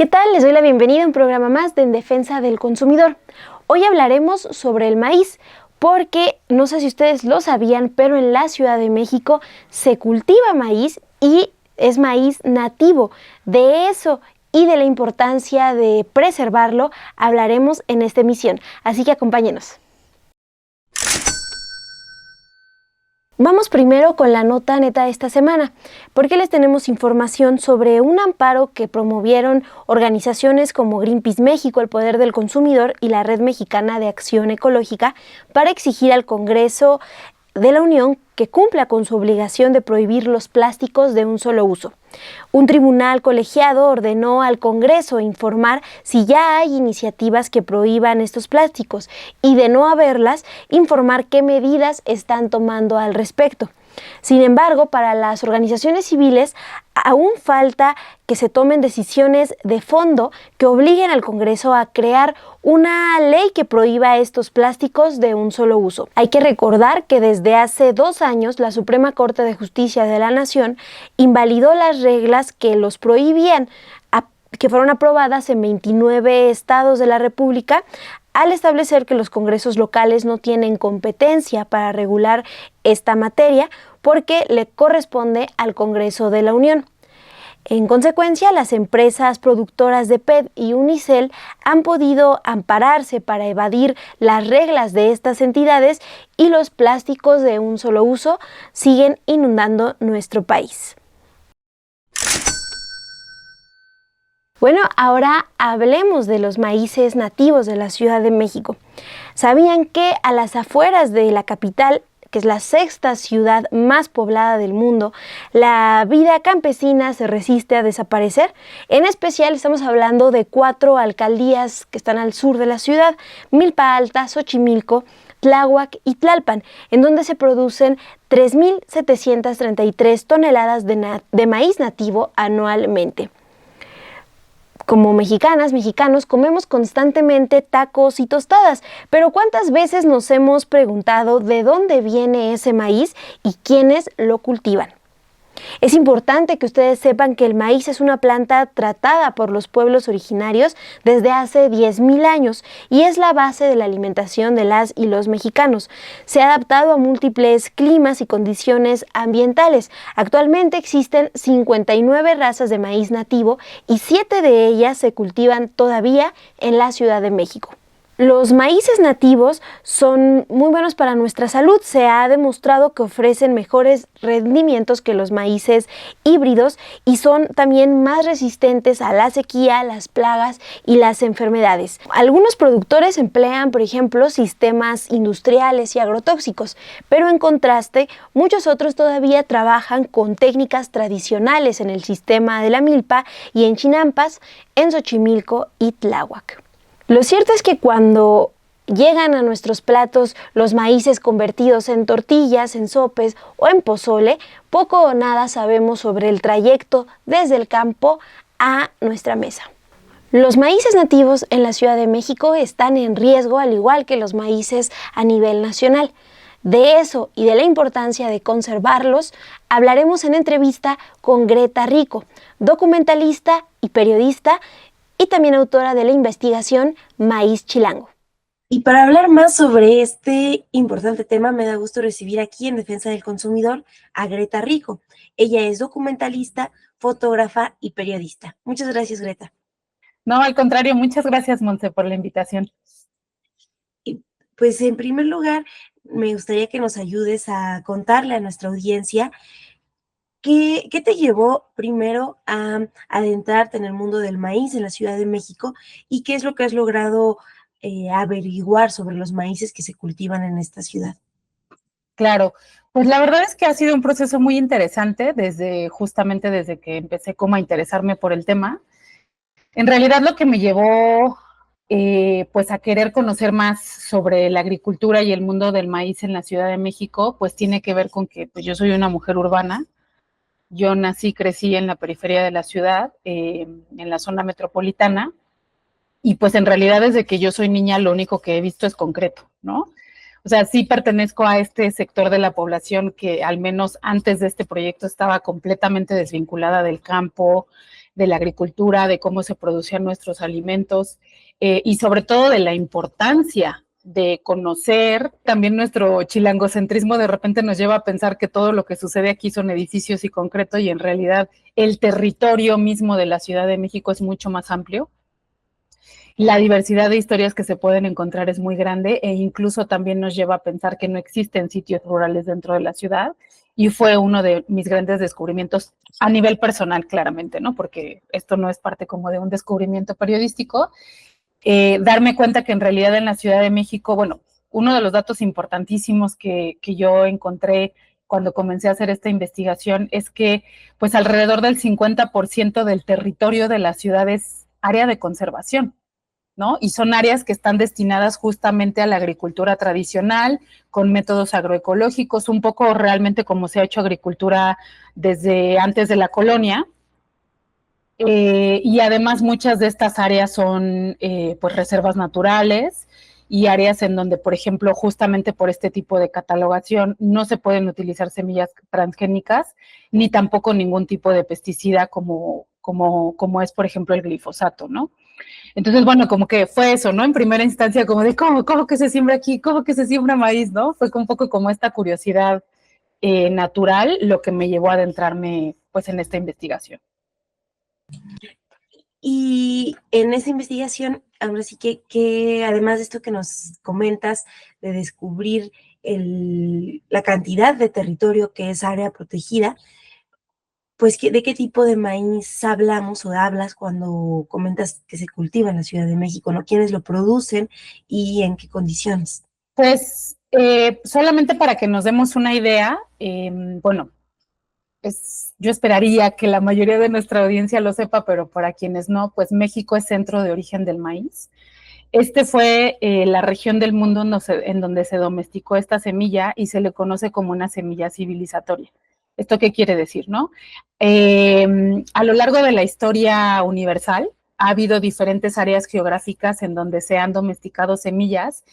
¿Qué tal? Les doy la bienvenida a un programa más de En Defensa del Consumidor. Hoy hablaremos sobre el maíz, porque no sé si ustedes lo sabían, pero en la Ciudad de México se cultiva maíz y es maíz nativo. De eso y de la importancia de preservarlo hablaremos en esta emisión, así que acompáñenos. Vamos primero con la nota neta de esta semana, porque les tenemos información sobre un amparo que promovieron organizaciones como Greenpeace México, el Poder del Consumidor y la Red Mexicana de Acción Ecológica para exigir al Congreso de la Unión que cumpla con su obligación de prohibir los plásticos de un solo uso. Un tribunal colegiado ordenó al Congreso informar si ya hay iniciativas que prohíban estos plásticos y, de no haberlas, informar qué medidas están tomando al respecto. Sin embargo, para las organizaciones civiles aún falta que se tomen decisiones de fondo que obliguen al Congreso a crear una ley que prohíba estos plásticos de un solo uso. Hay que recordar que desde hace 2 años la Suprema Corte de Justicia de la Nación invalidó las reglas que los prohibían, que fueron aprobadas en 29 estados de la República, al establecer que los congresos locales no tienen competencia para regular esta materia porque le corresponde al Congreso de la Unión. En consecuencia, las empresas productoras de PET y Unicel han podido ampararse para evadir las reglas de estas entidades y los plásticos de un solo uso siguen inundando nuestro país. Bueno, ahora hablemos de los maíces nativos de la Ciudad de México. ¿Sabían que a las afueras de la capital, que es la 6ª ciudad más poblada del mundo, la vida campesina se resiste a desaparecer? En especial estamos hablando de 4 alcaldías que están al sur de la ciudad: Milpa Alta, Xochimilco, Tláhuac y Tlalpan, en donde se producen 3.733 toneladas de maíz nativo anualmente. Como mexicanas, mexicanos, comemos constantemente tacos y tostadas, pero ¿cuántas veces nos hemos preguntado de dónde viene ese maíz y quiénes lo cultivan? Es importante que ustedes sepan que el maíz es una planta tratada por los pueblos originarios desde hace 10,000 años y es la base de la alimentación de las y los mexicanos. Se ha adaptado a múltiples climas y condiciones ambientales. Actualmente existen 59 razas de maíz nativo y 7 de ellas se cultivan todavía en la Ciudad de México. Los maíces nativos son muy buenos para nuestra salud. Se ha demostrado que ofrecen mejores rendimientos que los maíces híbridos y son también más resistentes a la sequía, las plagas y las enfermedades. Algunos productores emplean, por ejemplo, sistemas industriales y agrotóxicos, pero en contraste, muchos otros todavía trabajan con técnicas tradicionales en el sistema de la milpa y en Chinampas, en Xochimilco y Tláhuac. Lo cierto es que cuando llegan a nuestros platos los maíces convertidos en tortillas, en sopes o en pozole, poco o nada sabemos sobre el trayecto desde el campo a nuestra mesa. Los maíces nativos en la Ciudad de México están en riesgo, al igual que los maíces a nivel nacional. De eso y de la importancia de conservarlos hablaremos en entrevista con Greta Rico, documentalista y periodista, y también autora de la investigación Maíz Chilango. Y para hablar más sobre este importante tema, me da gusto recibir aquí en Defensa del Consumidor a Greta Rico. Ella es documentalista, fotógrafa y periodista. Muchas gracias, Greta. No, al contrario, muchas gracias, Monse, por la invitación. Y pues en primer lugar, me gustaría que nos ayudes a contarle a nuestra audiencia ¿qué te llevó primero a adentrarte en el mundo del maíz en la Ciudad de México y qué es lo que has logrado averiguar sobre los maíces que se cultivan en esta ciudad? Claro, pues la verdad es que ha sido un proceso muy interesante justamente desde que empecé como a interesarme por el tema. En realidad lo que me llevó pues a querer conocer más sobre la agricultura y el mundo del maíz en la Ciudad de México, pues tiene que ver con que pues, yo soy una mujer urbana. Yo nací, crecí en la periferia de la ciudad, en la zona metropolitana, y pues en realidad desde que yo soy niña lo único que he visto es concreto, ¿no? O sea, sí pertenezco a este sector de la población que al menos antes de este proyecto estaba completamente desvinculada del campo, de la agricultura, de cómo se producían nuestros alimentos y sobre todo de la importancia de conocer. También nuestro chilangocentrismo de repente nos lleva a pensar que todo lo que sucede aquí son edificios y concreto, y en realidad el territorio mismo de la Ciudad de México es mucho más amplio. La diversidad de historias que se pueden encontrar es muy grande, e incluso también nos lleva a pensar que no existen sitios rurales dentro de la ciudad, y fue uno de mis grandes descubrimientos a nivel personal, claramente, ¿no? Porque esto no es parte como de un descubrimiento periodístico. Darme cuenta que en realidad en la Ciudad de México, bueno, uno de los datos importantísimos que yo encontré cuando comencé a hacer esta investigación es que pues alrededor del 50% del territorio de la ciudad es área de conservación, ¿no? Y son áreas que están destinadas justamente a la agricultura tradicional, con métodos agroecológicos, un poco realmente como se ha hecho agricultura desde antes de la colonia. Y además muchas de estas áreas son pues reservas naturales y áreas en donde, por ejemplo, justamente por este tipo de catalogación no se pueden utilizar semillas transgénicas ni tampoco ningún tipo de pesticida como es, por ejemplo, el glifosato, ¿no? Entonces, bueno, como que fue eso, ¿no? En primera instancia, como de, ¿cómo que se siembra aquí? ¿Cómo que se siembra maíz, no? Fue un poco como esta curiosidad natural lo que me llevó a adentrarme, pues, en esta investigación. Y en esa investigación, ahora sí que además de esto que nos comentas, de descubrir la cantidad de territorio que es área protegida, pues, ¿de qué tipo de maíz hablamos o hablas cuando comentas que se cultiva en la Ciudad de México, ¿no? ¿Quiénes lo producen y en qué condiciones? Pues solamente para que nos demos una idea, bueno, yo esperaría que la mayoría de nuestra audiencia lo sepa, pero para quienes no, pues México es centro de origen del maíz. Este fue la región del mundo en donde se domesticó esta semilla y se le conoce como una semilla civilizatoria. ¿Esto qué quiere decir, no? A lo largo de la historia universal ha habido diferentes áreas geográficas en donde se han domesticado semillas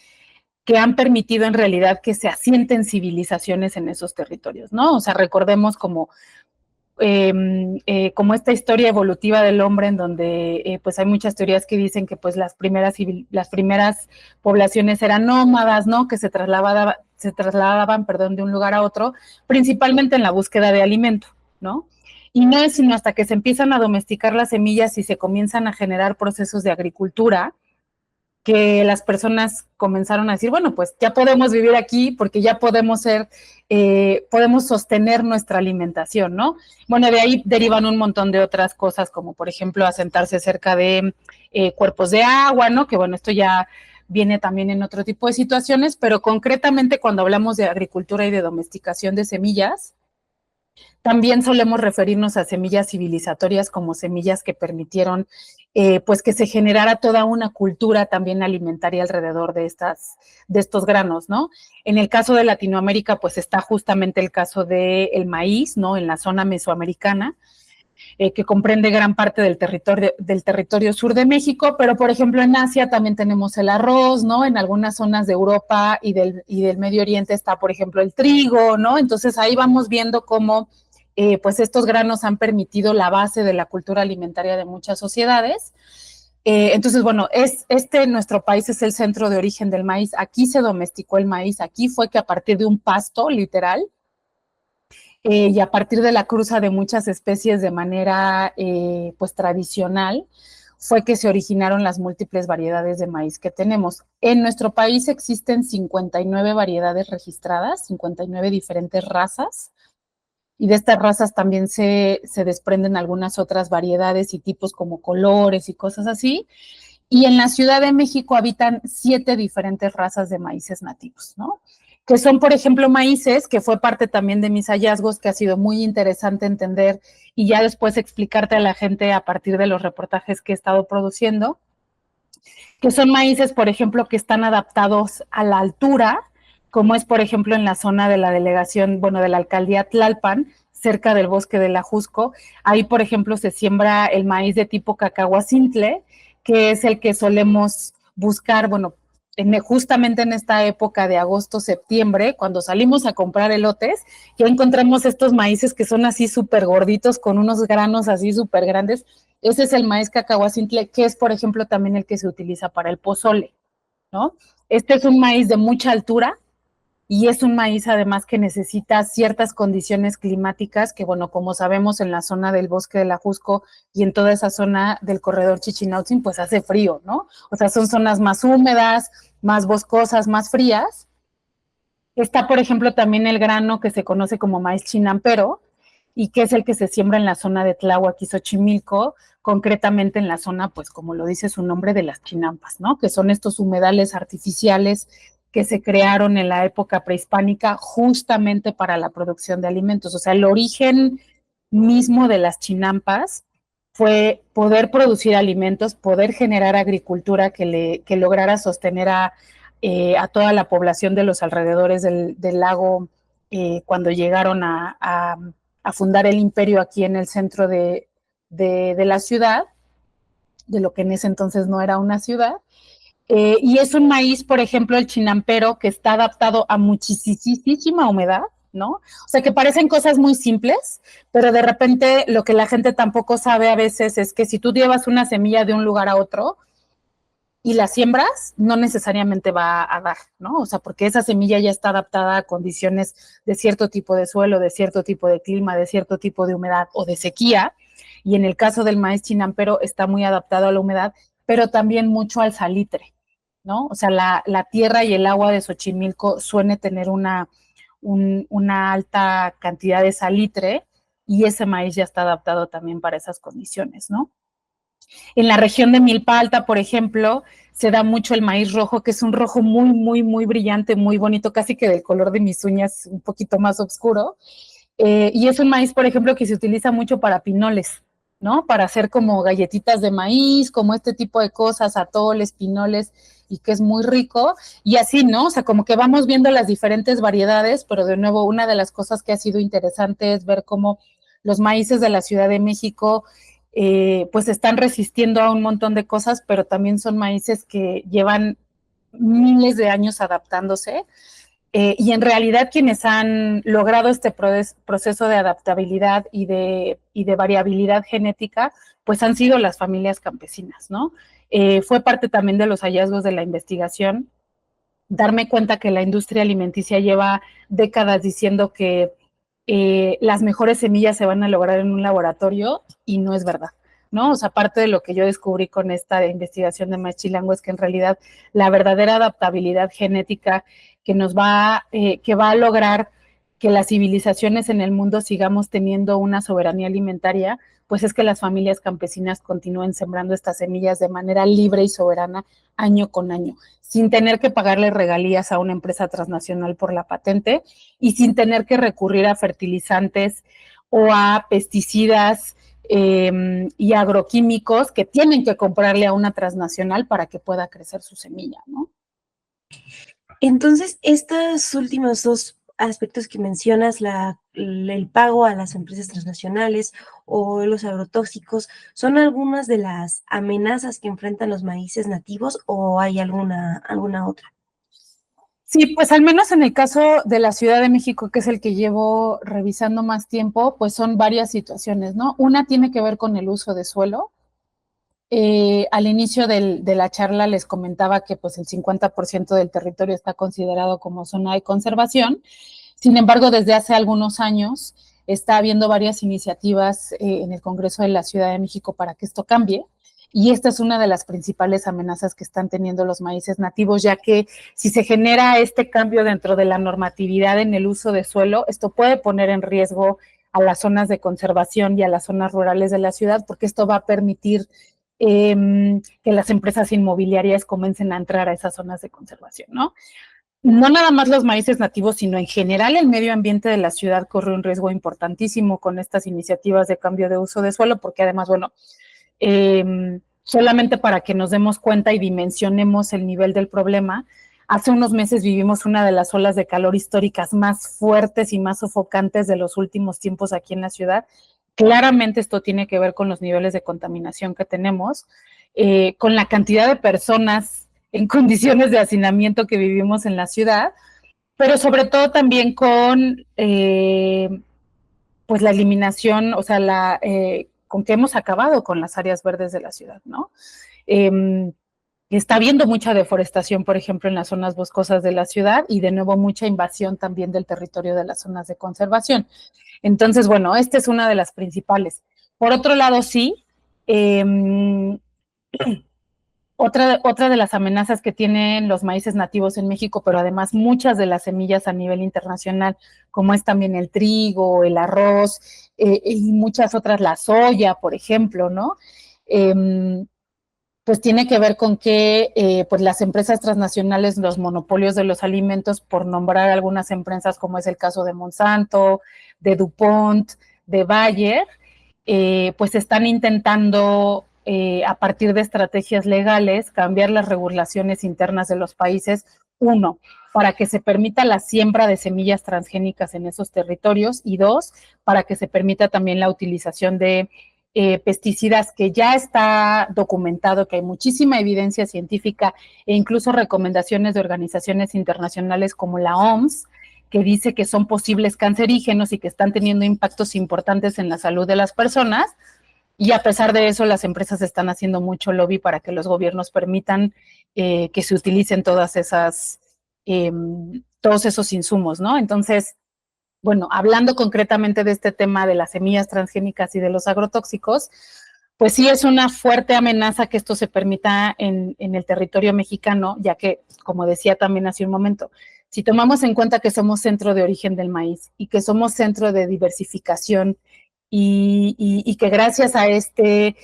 que han permitido en realidad que se asienten civilizaciones en esos territorios, ¿no? O sea, recordemos como esta historia evolutiva del hombre en donde pues hay muchas teorías que dicen que pues las primeras poblaciones eran nómadas, ¿no? Que se trasladaban, de un lugar a otro, principalmente en la búsqueda de alimento, ¿no? Y no es sino hasta que se empiezan a domesticar las semillas y se comienzan a generar procesos de agricultura que las personas comenzaron a decir, bueno, pues ya podemos vivir aquí porque ya podemos sostener nuestra alimentación, ¿no? Bueno, de ahí derivan un montón de otras cosas, como por ejemplo asentarse cerca de cuerpos de agua, ¿no? Que bueno, esto ya viene también en otro tipo de situaciones, pero concretamente cuando hablamos de agricultura y de domesticación de semillas, también solemos referirnos a semillas civilizatorias como semillas que permitieron pues que se generara toda una cultura también alimentaria alrededor de estos granos, ¿no? En el caso de Latinoamérica, pues está justamente el caso del maíz, ¿no? En la zona mesoamericana, que comprende gran parte del territorio sur de México, pero por ejemplo en Asia también tenemos el arroz, ¿no? En algunas zonas de Europa y del Medio Oriente está, por ejemplo, el trigo, ¿no? Entonces ahí vamos viendo cómo pues estos granos han permitido la base de la cultura alimentaria de muchas sociedades. Entonces, bueno, nuestro país es el centro de origen del maíz. Aquí se domesticó el maíz, aquí fue que a partir de un pasto, literal, y a partir de la cruza de muchas especies de manera pues tradicional, fue que se originaron las múltiples variedades de maíz que tenemos. En nuestro país existen 59 variedades registradas, 59 diferentes razas, y de estas razas también se desprenden algunas otras variedades y tipos como colores y cosas así. Y en la Ciudad de México habitan 7 diferentes razas de maíces nativos, ¿no? Que son, por ejemplo, maíces, que fue parte también de mis hallazgos, que ha sido muy interesante entender y ya después explicarte a la gente a partir de los reportajes que he estado produciendo, que son maíces, por ejemplo, que están adaptados a la altura, como es, por ejemplo, en la zona de la delegación, bueno, de la alcaldía Tlalpan, cerca del bosque del Ajusco. Ahí, por ejemplo, se siembra el maíz de tipo cacahuacintle, que es el que solemos buscar, bueno, justamente en esta época de agosto, septiembre, cuando salimos a comprar elotes, ya encontramos estos maíces que son así súper gorditos, con unos granos así súper grandes, Ese es el maíz cacahuacintle, que es, por ejemplo, también el que se utiliza para el pozole, ¿no? Este es un maíz de mucha altura y es un maíz además que necesita ciertas condiciones climáticas que, bueno, como sabemos en la zona del bosque de la Jusco y en toda esa zona del corredor Chichinautzin, pues hace frío, ¿no? O sea, son zonas más húmedas, más boscosas, más frías. Está, por ejemplo, también el grano que se conoce como maíz chinampero y que es el que se siembra en la zona de Tláhuac y Xochimilco, concretamente en la zona, pues como lo dice su nombre, de las chinampas, ¿no? Que son estos humedales artificiales que se crearon en la época prehispánica justamente para la producción de alimentos. O sea, el origen mismo de las chinampas fue poder producir alimentos, poder generar agricultura que lograra sostener a toda la población de los alrededores del lago cuando llegaron a fundar el imperio aquí en el centro de la ciudad, de lo que en ese entonces no era una ciudad. Y es un maíz, por ejemplo, el chinampero, que está adaptado a muchísima humedad, ¿no? O sea, que parecen cosas muy simples, pero de repente lo que la gente tampoco sabe a veces es que si tú llevas una semilla de un lugar a otro y la siembras, no necesariamente va a dar, ¿no? O sea, porque esa semilla ya está adaptada a condiciones de cierto tipo de suelo, de cierto tipo de clima, de cierto tipo de humedad o de sequía. Y en el caso del maíz chinampero está muy adaptado a la humedad, pero también mucho al salitre, ¿no? O sea, la tierra y el agua de Xochimilco suele tener una alta cantidad de salitre y ese maíz ya está adaptado también para esas condiciones, ¿no? En la región de Milpa Alta, por ejemplo, se da mucho el maíz rojo, que es un rojo muy brillante, muy bonito, casi que del color de mis uñas, un poquito más oscuro. Y es un maíz, por ejemplo, que se utiliza mucho para pinoles, ¿no? Para hacer como galletitas de maíz, como este tipo de cosas, atoles, pinoles, y que es muy rico. Y así, ¿no? O sea, como que vamos viendo las diferentes variedades, pero de nuevo, una de las cosas que ha sido interesante es ver cómo los maíces de la Ciudad de México pues están resistiendo a un montón de cosas, pero también son maíces que llevan miles de años adaptándose. Y en realidad quienes han logrado este proceso de adaptabilidad y de variabilidad genética, pues han sido las familias campesinas, ¿no? Fue parte también de los hallazgos de la investigación, darme cuenta que la industria alimenticia lleva décadas diciendo que las mejores semillas se van a lograr en un laboratorio y no es verdad, ¿no? O sea, parte de lo que yo descubrí con esta investigación de Maíz Chilango es que en realidad la verdadera adaptabilidad genética que va a lograr que las civilizaciones en el mundo sigamos teniendo una soberanía alimentaria, pues es que las familias campesinas continúen sembrando estas semillas de manera libre y soberana año con año, sin tener que pagarle regalías a una empresa transnacional por la patente y sin tener que recurrir a fertilizantes o a pesticidas y agroquímicos que tienen que comprarle a una transnacional para que pueda crecer su semilla, ¿no? Entonces, estos últimos dos aspectos que mencionas, el pago a las empresas transnacionales o los agrotóxicos, ¿son algunas de las amenazas que enfrentan los maíces nativos o hay alguna otra? Sí, pues al menos en el caso de la Ciudad de México, que es el que llevo revisando más tiempo, pues son varias situaciones, ¿no? Una tiene que ver con el uso de suelo. Al inicio de la charla les comentaba que pues el 50% del territorio está considerado como zona de conservación. Sin embargo, desde hace algunos años está habiendo varias iniciativas en el Congreso de la Ciudad de México para que esto cambie. Y esta es una de las principales amenazas que están teniendo los maíces nativos, ya que si se genera este cambio dentro de la normatividad en el uso de suelo, esto puede poner en riesgo a las zonas de conservación y a las zonas rurales de la ciudad, porque esto va a permitir que las empresas inmobiliarias comiencen a entrar a esas zonas de conservación, ¿no? No nada más los maíces nativos, sino en general el medio ambiente de la ciudad corre un riesgo importantísimo con estas iniciativas de cambio de uso de suelo, porque además, bueno, solamente para que nos demos cuenta y dimensionemos el nivel del problema, hace unos meses vivimos una de las olas de calor históricas más fuertes y más sofocantes de los últimos tiempos aquí en la ciudad. Claramente esto tiene que ver con los niveles de contaminación que tenemos, con la cantidad de personas en condiciones de hacinamiento que vivimos en la ciudad, pero sobre todo también con pues la eliminación, o sea, con que hemos acabado con las áreas verdes de la ciudad, ¿no? Está habiendo mucha deforestación, por ejemplo, en las zonas boscosas de la ciudad y de nuevo mucha invasión también del territorio de las zonas de conservación. Entonces, bueno, esta es una de las principales. Por otro lado, sí, otra de las amenazas que tienen los maíces nativos en México, pero además muchas de las semillas a nivel internacional, como es también el trigo, el arroz y muchas otras, la soya, por ejemplo, ¿no? Pues tiene que ver con que pues las empresas transnacionales, los monopolios de los alimentos, por nombrar algunas empresas como es el caso de Monsanto, de DuPont, de Bayer, pues están intentando a partir de estrategias legales cambiar las regulaciones internas de los países, uno, para que se permita la siembra de semillas transgénicas en esos territorios y dos, para que se permita también la utilización de pesticidas, que ya está documentado que hay muchísima evidencia científica e incluso recomendaciones de organizaciones internacionales como la OMS, que dice que son posibles cancerígenos y que están teniendo impactos importantes en la salud de las personas, y a pesar de eso las empresas están haciendo mucho lobby para que los gobiernos permitan que se utilicen todos esos insumos, ¿no? Entonces, bueno, hablando concretamente de este tema de las semillas transgénicas y de los agrotóxicos, pues sí es una fuerte amenaza que esto se permita en el territorio mexicano, ya que, como decía también hace un momento, si tomamos en cuenta que somos centro de origen del maíz y que somos centro de diversificación y que gracias a esta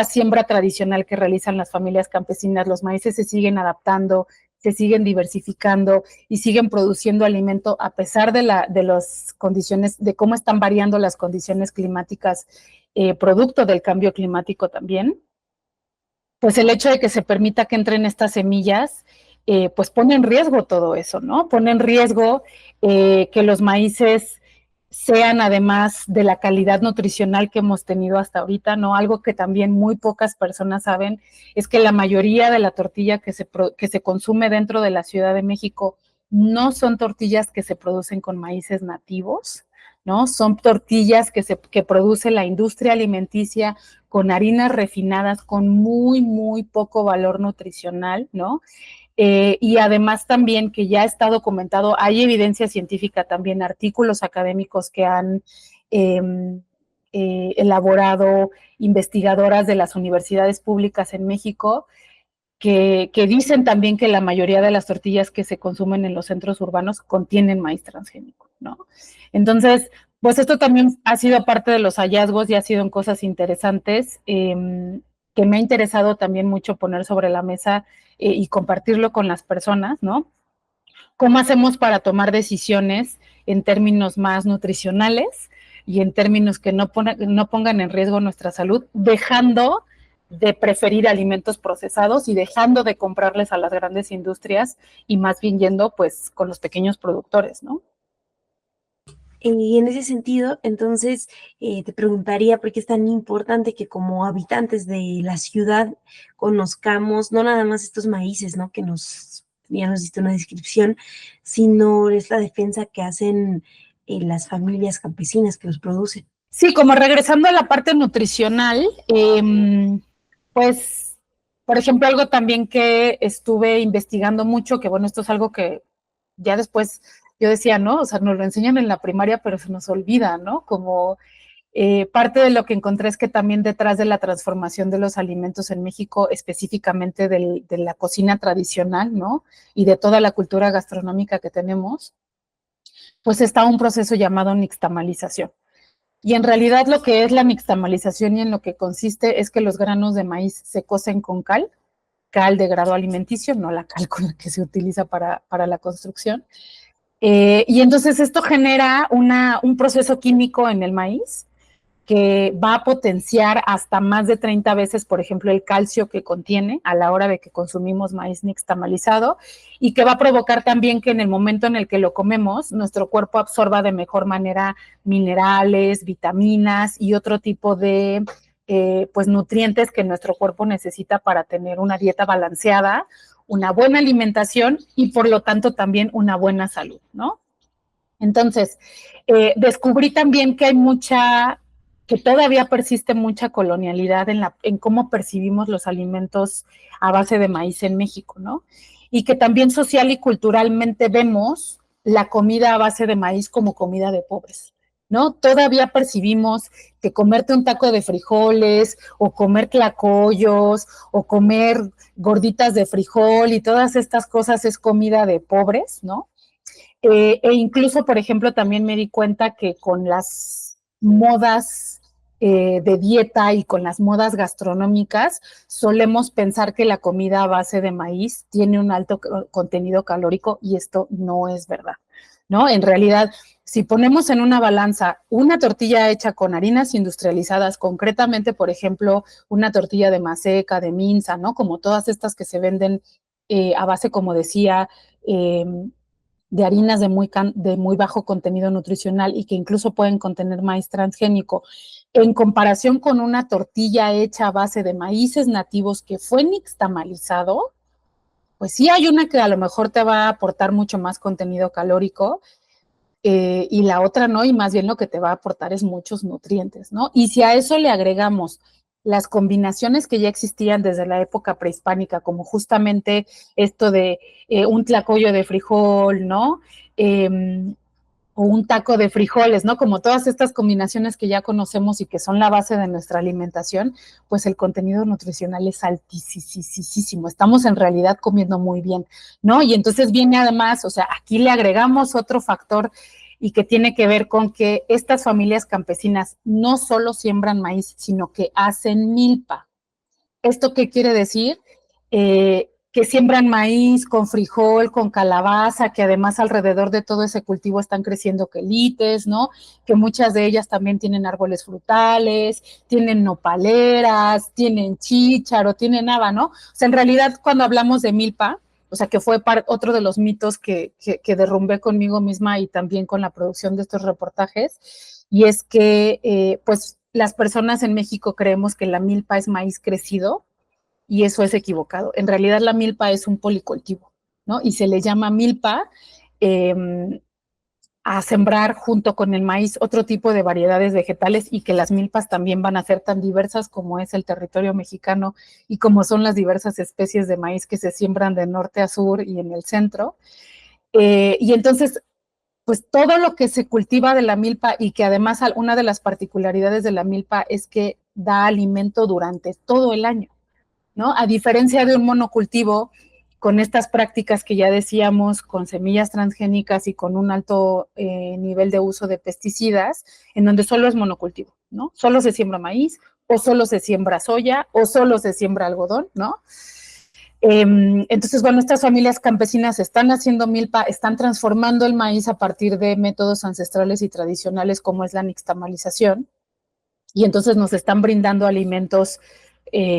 siembra tradicional que realizan las familias campesinas, los maíces se siguen adaptando, se siguen diversificando y siguen produciendo alimento a pesar de las condiciones, de cómo están variando las condiciones climáticas, producto del cambio climático también, pues el hecho de que se permita que entren estas semillas, pues pone en riesgo todo eso, ¿no? Pone en riesgo que los maíces sean además de la calidad nutricional que hemos tenido hasta ahorita, ¿no? Algo que también muy pocas personas saben es que la mayoría de la tortilla que se consume dentro de la Ciudad de México no son tortillas que se producen con maíces nativos, ¿no? Son tortillas que produce la industria alimenticia con harinas refinadas con muy, muy poco valor nutricional, ¿no? Y además también que ya está documentado, hay evidencia científica también, artículos académicos que han elaborado investigadoras de las universidades públicas en México, que dicen también que la mayoría de las tortillas que se consumen en los centros urbanos contienen maíz transgénico, ¿no? Entonces, pues esto también ha sido parte de los hallazgos y ha sido en cosas interesantes que me ha interesado también mucho poner sobre la mesa y compartirlo con las personas, ¿no? ¿Cómo hacemos para tomar decisiones en términos más nutricionales y en términos que no pongan en riesgo nuestra salud, dejando de preferir alimentos procesados y dejando de comprarles a las grandes industrias y más bien yendo pues con los pequeños productores, ¿no? Y en ese sentido, entonces, te preguntaría por qué es tan importante que como habitantes de la ciudad conozcamos no nada más estos maíces, ¿no? Que ya nos diste una descripción, sino es la defensa que hacen las familias campesinas que los producen. Sí, como regresando a la parte nutricional, pues, por ejemplo, algo también que estuve investigando mucho, que bueno, esto es algo que ya después yo decía, ¿no? O sea, nos lo enseñan en la primaria, pero se nos olvida, ¿no? Como parte de lo que encontré es que también detrás de la transformación de los alimentos en México, específicamente de la cocina tradicional, ¿no? Y de toda la cultura gastronómica que tenemos, pues está un proceso llamado nixtamalización. Y en realidad lo que es la nixtamalización y en lo que consiste es que los granos de maíz se cocen con cal de grado alimenticio, no la cal con la que se utiliza para la construcción. Y entonces esto genera un proceso químico en el maíz que va a potenciar hasta más de 30 veces, por ejemplo, el calcio que contiene a la hora de que consumimos maíz nixtamalizado y que va a provocar también que en el momento en el que lo comemos, nuestro cuerpo absorba de mejor manera minerales, vitaminas y otro tipo de pues nutrientes que nuestro cuerpo necesita para tener una dieta balanceada, una buena alimentación y por lo tanto también una buena salud, ¿no? Entonces, descubrí también que hay mucha que todavía persiste mucha colonialidad en cómo percibimos los alimentos a base de maíz en México, ¿no? Y que también social y culturalmente vemos la comida a base de maíz como comida de pobres, ¿no? Todavía percibimos que comerte un taco de frijoles o comer tlacoyos o comer gorditas de frijol y todas estas cosas es comida de pobres, ¿no? E incluso, por ejemplo, también me di cuenta que con las modas de dieta y con las modas gastronómicas, solemos pensar que la comida a base de maíz tiene un alto contenido calórico y esto no es verdad, ¿no? En realidad, si ponemos en una balanza una tortilla hecha con harinas industrializadas, concretamente, por ejemplo, una tortilla de maseca, de minza, ¿no? Como todas estas que se venden a base, como decía, de harinas de muy bajo contenido nutricional y que incluso pueden contener maíz transgénico, en comparación con una tortilla hecha a base de maíces nativos que fue nixtamalizado, pues sí hay una que a lo mejor te va a aportar mucho más contenido calórico, y la otra no, y más bien lo que te va a aportar es muchos nutrientes, ¿no? Y si a eso le agregamos las combinaciones que ya existían desde la época prehispánica, como justamente esto de un tlacoyo de frijol, ¿no? O un taco de frijoles, ¿no? Como todas estas combinaciones que ya conocemos y que son la base de nuestra alimentación, pues el contenido nutricional es altísimo. Estamos en realidad comiendo muy bien, ¿no? Y entonces viene además, o sea, aquí le agregamos otro factor y que tiene que ver con que estas familias campesinas no solo siembran maíz, sino que hacen milpa. ¿Esto qué quiere decir? Que siembran maíz con frijol, con calabaza, que además alrededor de todo ese cultivo están creciendo quelites, ¿no? Que muchas de ellas también tienen árboles frutales, tienen nopaleras, tienen chícharo, tienen haba, ¿no? O sea, en realidad cuando hablamos de milpa, o sea, que fue otro de los mitos que derrumbé conmigo misma y también con la producción de estos reportajes, y es que, pues, las personas en México creemos que la milpa es maíz crecido, y eso es equivocado. En realidad la milpa es un policultivo, ¿no? Y se le llama milpa a sembrar junto con el maíz otro tipo de variedades vegetales y que las milpas también van a ser tan diversas como es el territorio mexicano y como son las diversas especies de maíz que se siembran de norte a sur y en el centro. Y entonces, pues todo lo que se cultiva de la milpa y que además una de las particularidades de la milpa es que da alimento durante todo el año, ¿no? A diferencia de un monocultivo, con estas prácticas que ya decíamos, con semillas transgénicas y con un alto nivel de uso de pesticidas, en donde solo es monocultivo, ¿no? Solo se siembra maíz, o solo se siembra soya, o solo se siembra algodón, ¿no? Entonces, bueno, estas familias campesinas están haciendo milpa, están transformando el maíz a partir de métodos ancestrales y tradicionales como es la nixtamalización, y entonces nos están brindando alimentos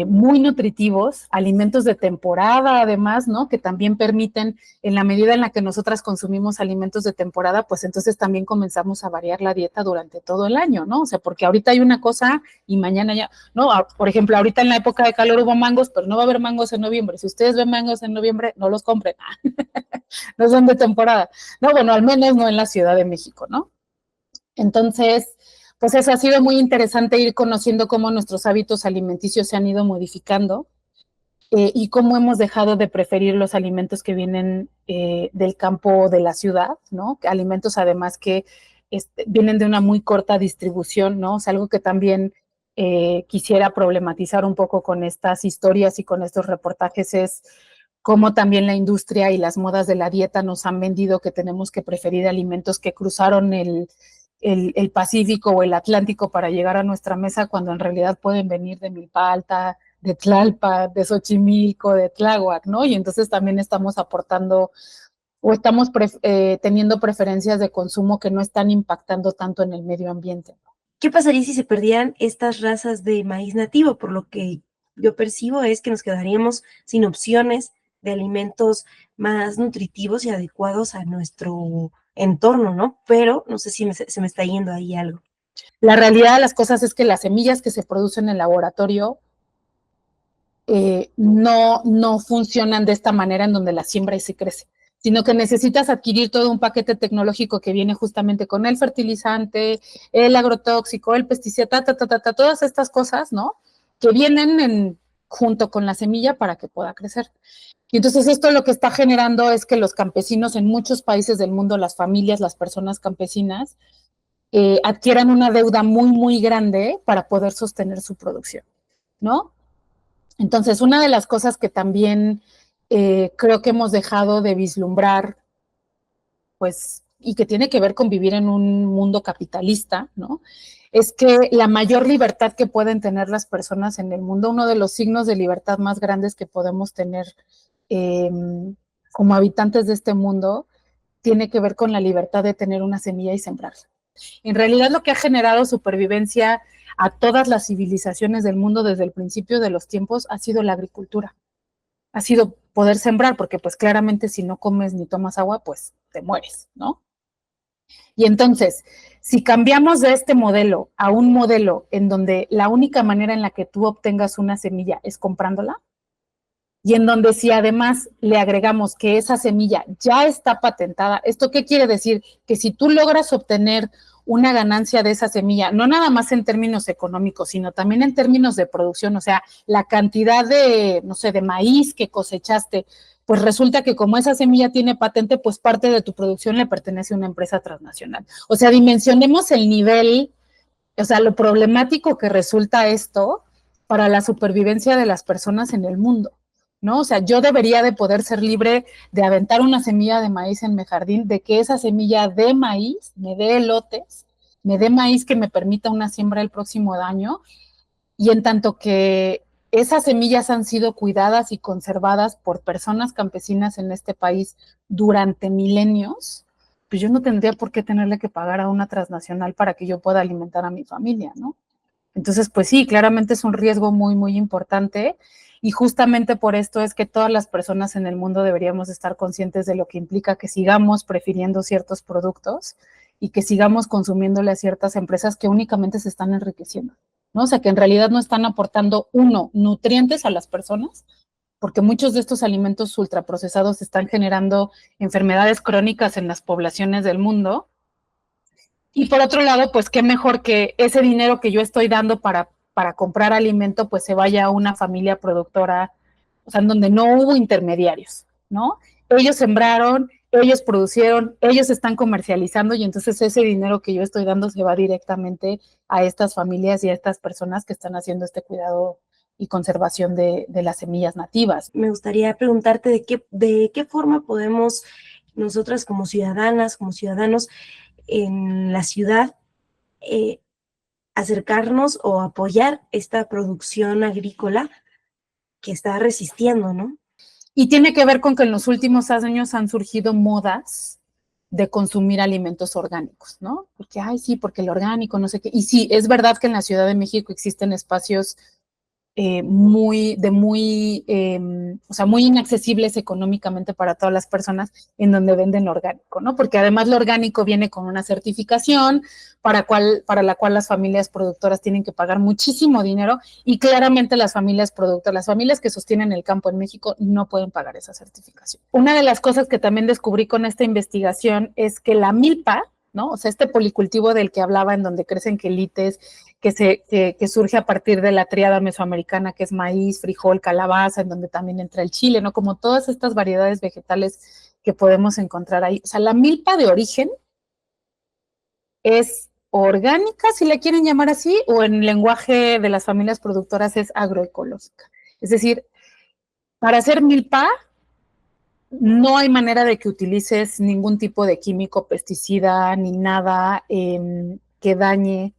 muy nutritivos, alimentos de temporada además, ¿no? Que también permiten, en la medida en la que nosotras consumimos alimentos de temporada, pues entonces también comenzamos a variar la dieta durante todo el año, ¿no? O sea, porque ahorita hay una cosa y mañana ya, ¿no? Por ejemplo, ahorita en la época de calor hubo mangos, pero no va a haber mangos en noviembre. Si ustedes ven mangos en noviembre, no los compren, no son de temporada. No, bueno, al menos no en la Ciudad de México, ¿no? Entonces, pues eso ha sido muy interesante ir conociendo cómo nuestros hábitos alimenticios se han ido modificando y cómo hemos dejado de preferir los alimentos que vienen del campo o de la ciudad, ¿no? Alimentos además que vienen de una muy corta distribución, ¿no? O sea, algo que también quisiera problematizar un poco con estas historias y con estos reportajes es cómo también la industria y las modas de la dieta nos han vendido que tenemos que preferir alimentos que cruzaron el Pacífico o el Atlántico para llegar a nuestra mesa, cuando en realidad pueden venir de Milpa Alta, de Tlalpa, de Xochimilco, de Tláhuac, ¿no? Y entonces también estamos aportando o estamos teniendo preferencias de consumo que no están impactando tanto en el medio ambiente. ¿Qué pasaría si se perdieran estas razas de maíz nativo? Por lo que yo percibo es que nos quedaríamos sin opciones de alimentos más nutritivos y adecuados a nuestro entorno, ¿no? Pero no sé si se me está yendo ahí algo. La realidad de las cosas es que las semillas que se producen en el laboratorio no funcionan de esta manera en donde la siembra y se crece, sino que necesitas adquirir todo un paquete tecnológico que viene justamente con el fertilizante, el agrotóxico, el pesticida, todas estas cosas, ¿no? Que vienen junto con la semilla para que pueda crecer. Y entonces esto lo que está generando es que los campesinos en muchos países del mundo, las familias, las personas campesinas, adquieran una deuda muy, muy grande para poder sostener su producción, ¿no? Entonces, una de las cosas que también creo que hemos dejado de vislumbrar, pues, y que tiene que ver con vivir en un mundo capitalista, ¿no? Es que la mayor libertad que pueden tener las personas en el mundo, uno de los signos de libertad más grandes que podemos tener eh, como habitantes de este mundo, tiene que ver con la libertad de tener una semilla y sembrarla. En realidad lo que ha generado supervivencia a todas las civilizaciones del mundo desde el principio de los tiempos ha sido la agricultura, ha sido poder sembrar, porque pues claramente si no comes ni tomas agua, pues te mueres, ¿no? Y entonces, si cambiamos de este modelo a un modelo en donde la única manera en la que tú obtengas una semilla es comprándola, y en donde si además le agregamos que esa semilla ya está patentada, ¿esto qué quiere decir? Que si tú logras obtener una ganancia de esa semilla, no nada más en términos económicos, sino también en términos de producción, o sea, la cantidad de, no sé, de maíz que cosechaste, pues resulta que como esa semilla tiene patente, pues parte de tu producción le pertenece a una empresa transnacional. O sea, dimensionemos el nivel, o sea, lo problemático que resulta esto para la supervivencia de las personas en el mundo, ¿no? O sea, yo debería de poder ser libre de aventar una semilla de maíz en mi jardín, de que esa semilla de maíz me dé elotes, me dé maíz que me permita una siembra el próximo año, y en tanto que esas semillas han sido cuidadas y conservadas por personas campesinas en este país durante milenios, pues yo no tendría por qué tenerle que pagar a una transnacional para que yo pueda alimentar a mi familia, ¿no? Entonces, pues sí, claramente es un riesgo muy, muy importante, y justamente por esto es que todas las personas en el mundo deberíamos estar conscientes de lo que implica que sigamos prefiriendo ciertos productos y que sigamos consumiéndole a ciertas empresas que únicamente se están enriqueciendo, ¿no? O sea, que en realidad no están aportando, uno, nutrientes a las personas, porque muchos de estos alimentos ultraprocesados están generando enfermedades crónicas en las poblaciones del mundo. Y por otro lado, pues qué mejor que ese dinero que yo estoy dando para comprar alimento, pues se vaya a una familia productora, o sea, en donde no hubo intermediarios, ¿no? Ellos sembraron, ellos producieron, ellos están comercializando, y entonces ese dinero que yo estoy dando se va directamente a estas familias y a estas personas que están haciendo este cuidado y conservación de las semillas nativas. Me gustaría preguntarte de qué forma podemos nosotras como ciudadanas, como ciudadanos en la ciudad, acercarnos o apoyar esta producción agrícola que está resistiendo, ¿no? Y tiene que ver con que en los últimos años han surgido modas de consumir alimentos orgánicos, ¿no? Porque, ay, sí, porque el orgánico, no sé qué. Y sí, es verdad que en la Ciudad de México existen espacios o sea, muy inaccesibles económicamente para todas las personas, en donde venden orgánico, ¿no? Porque además lo orgánico viene con una certificación para la cual las familias productoras tienen que pagar muchísimo dinero, y claramente las familias productoras, las familias que sostienen el campo en México, no pueden pagar esa certificación. Una de las cosas que también descubrí con esta investigación es que la milpa, ¿no? O sea, este policultivo del que hablaba, en donde crecen quelites, que surge a partir de la tríada mesoamericana, que es maíz, frijol, calabaza, en donde también entra el chile, ¿no? Como todas estas variedades vegetales que podemos encontrar ahí. O sea, la milpa de origen es orgánica, si la quieren llamar así, o en lenguaje de las familias productoras es agroecológica. Es decir, para hacer milpa no hay manera de que utilices ningún tipo de químico, pesticida, ni nada que dañe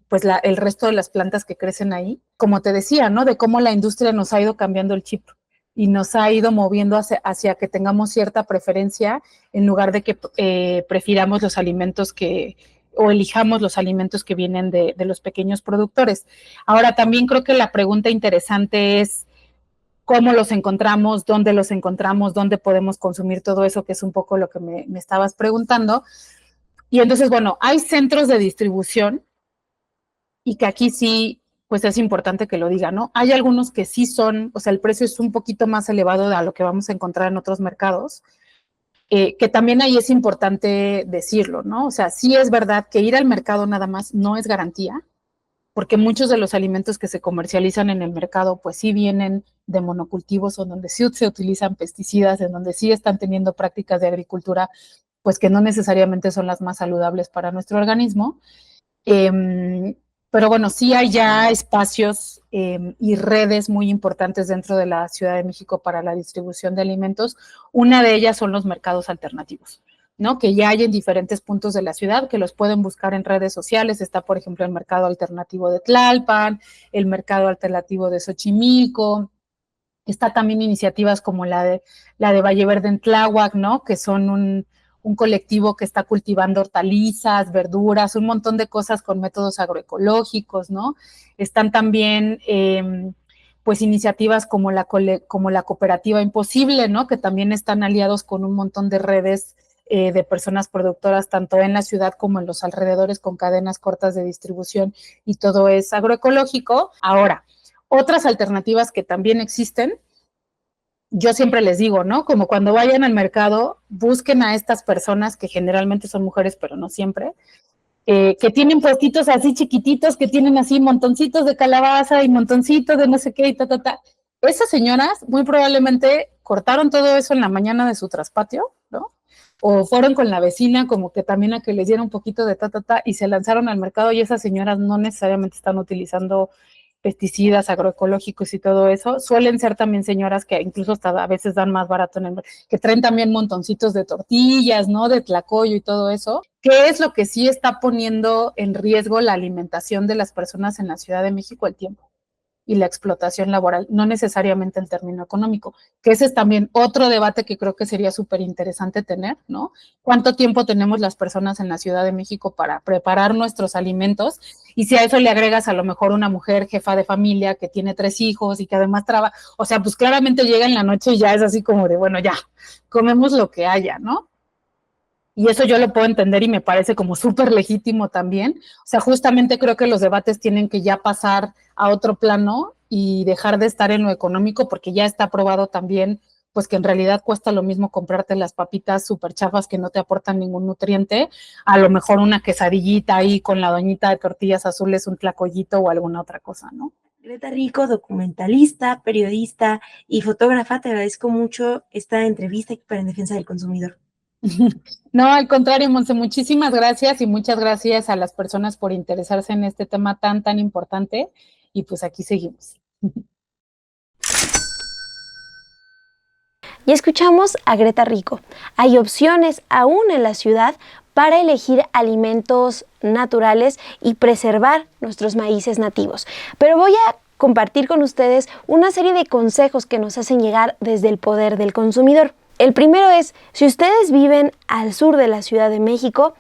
pues el resto de las plantas que crecen ahí. Como te decía, ¿no? De cómo la industria nos ha ido cambiando el chip y nos ha ido moviendo hacia que tengamos cierta preferencia, en lugar de que prefiramos los alimentos o elijamos los alimentos que vienen de los pequeños productores. Ahora, también creo que la pregunta interesante es cómo los encontramos, dónde podemos consumir todo eso, que es un poco lo que me estabas preguntando. Y entonces, bueno, hay centros de distribución, y que aquí sí pues es importante que lo diga, ¿no? Hay algunos que sí son, o sea, el precio es un poquito más elevado a lo que vamos a encontrar en otros mercados, que también ahí es importante decirlo, ¿no? O sea, sí es verdad que ir al mercado nada más no es garantía, porque muchos de los alimentos que se comercializan en el mercado, pues sí vienen de monocultivos o donde sí se utilizan pesticidas, en donde sí están teniendo prácticas de agricultura, pues que no necesariamente son las más saludables para nuestro organismo. Pero bueno, sí hay ya espacios y redes muy importantes dentro de la Ciudad de México para la distribución de alimentos. Una de ellas son los mercados alternativos, ¿no? Que ya hay en diferentes puntos de la ciudad, que los pueden buscar en redes sociales. Está, por ejemplo, el mercado alternativo de Tlalpan, el mercado alternativo de Xochimilco. Está también iniciativas como la de Valle Verde en Tláhuac, ¿no? Que son un colectivo que está cultivando hortalizas, verduras, un montón de cosas con métodos agroecológicos, ¿no? Están también, pues, iniciativas como la Cooperativa Imposible, ¿no? Que también están aliados con un montón de redes de personas productoras, tanto en la ciudad como en los alrededores, con cadenas cortas de distribución, y todo es agroecológico. Ahora, otras alternativas que también existen, yo siempre les digo, ¿no? Como cuando vayan al mercado, busquen a estas personas, que generalmente son mujeres, pero no siempre, que tienen puestitos así chiquititos, que tienen así montoncitos de calabaza y montoncitos de no sé qué y ta. Esas señoras muy probablemente cortaron todo eso en la mañana de su traspatio, ¿no? O fueron con la vecina como que también a que les diera un poquito de y se lanzaron al mercado, y esas señoras no necesariamente están utilizando pesticidas agroecológicos y todo eso. Suelen ser también señoras que incluso hasta a veces dan más barato que traen también montoncitos de tortillas, ¿no? De tlacoyo y todo eso. ¿Qué es lo que sí está poniendo en riesgo la alimentación de las personas en la Ciudad de México? El tiempo y la explotación laboral, no necesariamente el término económico, que ese es también otro debate que creo que sería súper interesante tener, ¿no? ¿Cuánto tiempo tenemos las personas en la Ciudad de México para preparar nuestros alimentos? Y si a eso le agregas a lo mejor una mujer jefa de familia que tiene 3 hijos y que además trabaja, o sea, pues claramente llega en la noche y ya es así como de, bueno, ya, comemos lo que haya, ¿no? Y eso yo lo puedo entender y me parece como súper legítimo también. O sea, justamente creo que los debates tienen que ya pasar a otro plano y dejar de estar en lo económico, porque ya está probado también, pues que en realidad cuesta lo mismo comprarte las papitas súper chafas que no te aportan ningún nutriente, a lo mejor una quesadillita ahí con la doñita de tortillas azules, un tlacoyito o alguna otra cosa, ¿no? Greta Rico, documentalista, periodista y fotógrafa, te agradezco mucho esta entrevista para En Defensa del Consumidor. No, al contrario, Monse, muchísimas gracias, y muchas gracias a las personas por interesarse en este tema tan importante, y pues aquí seguimos. Ya escuchamos a Greta Rico. Hay opciones aún en la ciudad para elegir alimentos naturales y preservar nuestros maíces nativos. Pero voy a compartir con ustedes una serie de consejos que nos hacen llegar desde el poder del consumidor. El primero es, si ustedes viven al sur de la Ciudad de México,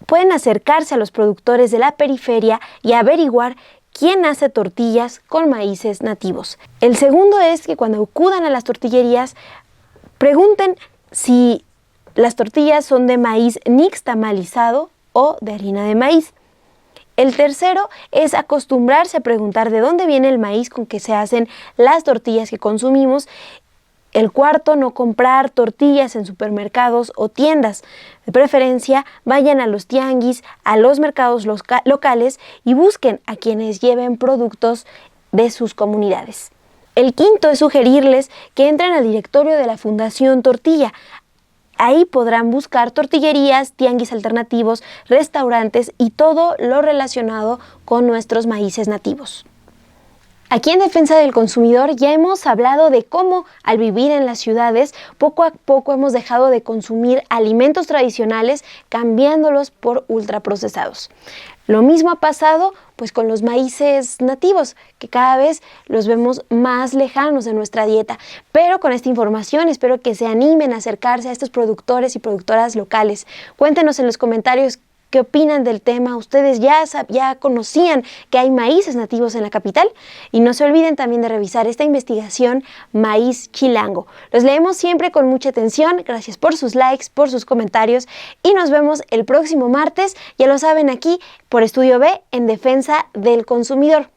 pueden acercarse a los productores de la periferia y averiguar quién hace tortillas con maíces nativos. El segundo es que cuando acudan a las tortillerías, pregunten si las tortillas son de maíz nixtamalizado o de harina de maíz. El tercero es acostumbrarse a preguntar de dónde viene el maíz con que se hacen las tortillas que consumimos. El cuarto, no comprar tortillas en supermercados o tiendas. De preferencia, vayan a los tianguis, a los mercados locales y busquen a quienes lleven productos de sus comunidades. El quinto es sugerirles que entren al directorio de la Fundación Tortilla. Ahí podrán buscar tortillerías, tianguis alternativos, restaurantes y todo lo relacionado con nuestros maíces nativos. Aquí en Defensa del Consumidor ya hemos hablado de cómo al vivir en las ciudades poco a poco hemos dejado de consumir alimentos tradicionales cambiándolos por ultraprocesados. Lo mismo ha pasado pues con los maíces nativos, que cada vez los vemos más lejanos de nuestra dieta. Pero con esta información espero que se animen a acercarse a estos productores y productoras locales. Cuéntenos en los comentarios ¿qué opinan del tema? ¿Ustedes ya conocían que hay maíces nativos en la capital? Y no se olviden también de revisar esta investigación Maíz Chilango. Los leemos siempre con mucha atención. Gracias por sus likes, por sus comentarios. Y nos vemos el próximo martes, ya lo saben, aquí por Estudio B en Defensa del Consumidor.